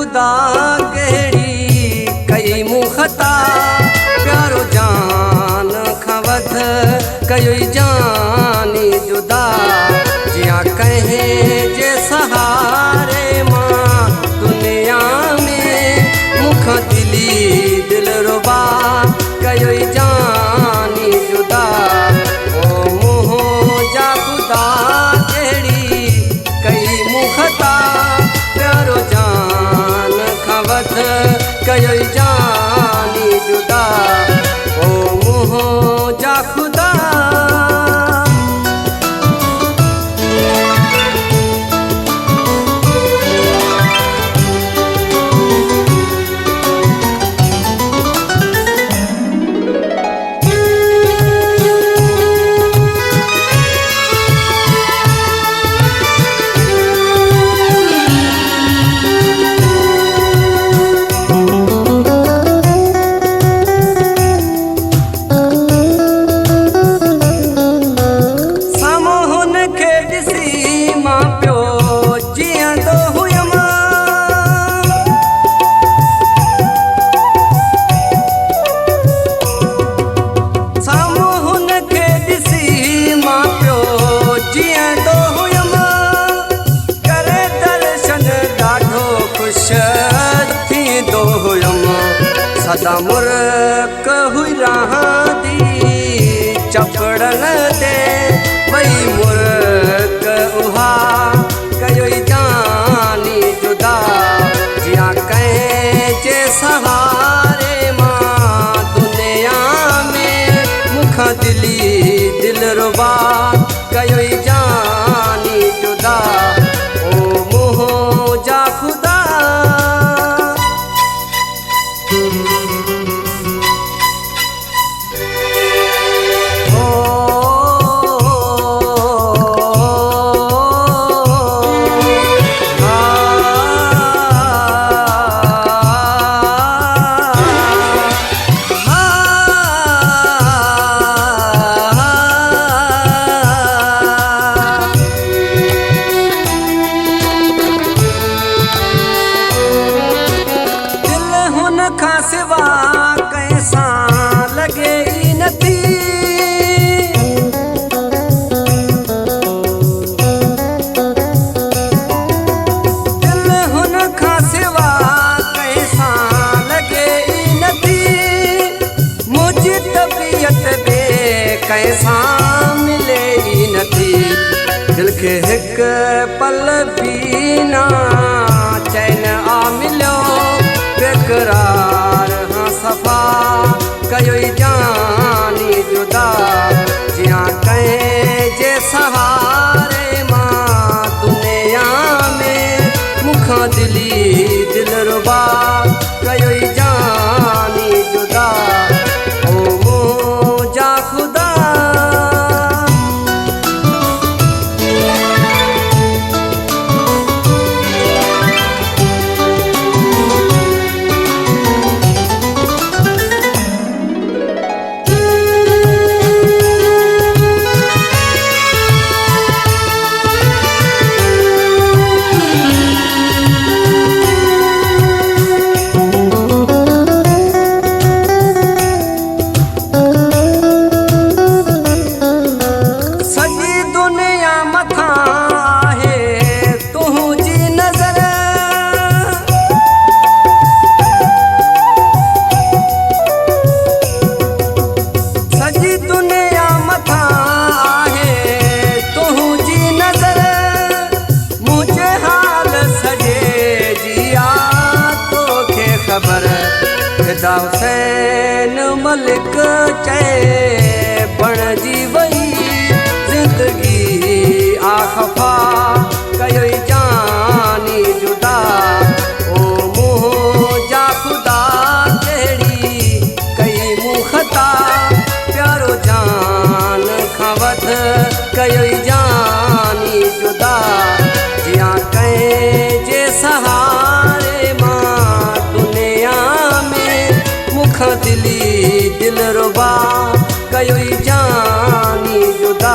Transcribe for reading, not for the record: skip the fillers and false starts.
खुदा कहिड़ी कई मूं ख़ता प्यारो जान खां वध कयो जानी जुदा जिया कंहिं जे सहारे मां दुनिया में मुखां दिली दिल रुबा कयो जानी जुदा ओ मुंहिंजा खुदा कहिड़ी कई मूं ख़ता प्यारो जान खां वध कयो जानी जुदा ओ मुंहिंजा खुदा सदा मुर्क हुई रहंदी चपड़न ते भई मुर्क उहा कयो जानी जुदा जिया कंहिं जे सहारे मां दुनिया में मुखां दिली दिल रुबा कयो जानी जुदा ओ मुंहिंजा खुदा खां सिवा कंहिंसां लॻे ई नथी दिल हुन खां सिवा कंहिंसां लॻे ई नथी मुंहिंजी तबियत बे कंहिंसां मिले ई नथी दिल खे हिकु पल बि न चैन आ मिलियो बेकरार हाँ सफ़ा कयो जानी जुदा जिया कंहिं जे सहारे मां दुनिया में मुखां दिली दिल रुबा कयो जानी जुदा ओ मुंहिंजा खुदा हुसैन मलिक चए बणजी वई ज़िंदगी आख़फ़ा कयो जानी जुदा ओ मुंहिंजा खुदा कहिड़ी कई मूं ख़ता प्यारो जान खां वध कयो जानी जुदा जिया कंहिं जे सहारे मां दुनिया में मुखां दिली दिल रुबा कयो जानी जुदा।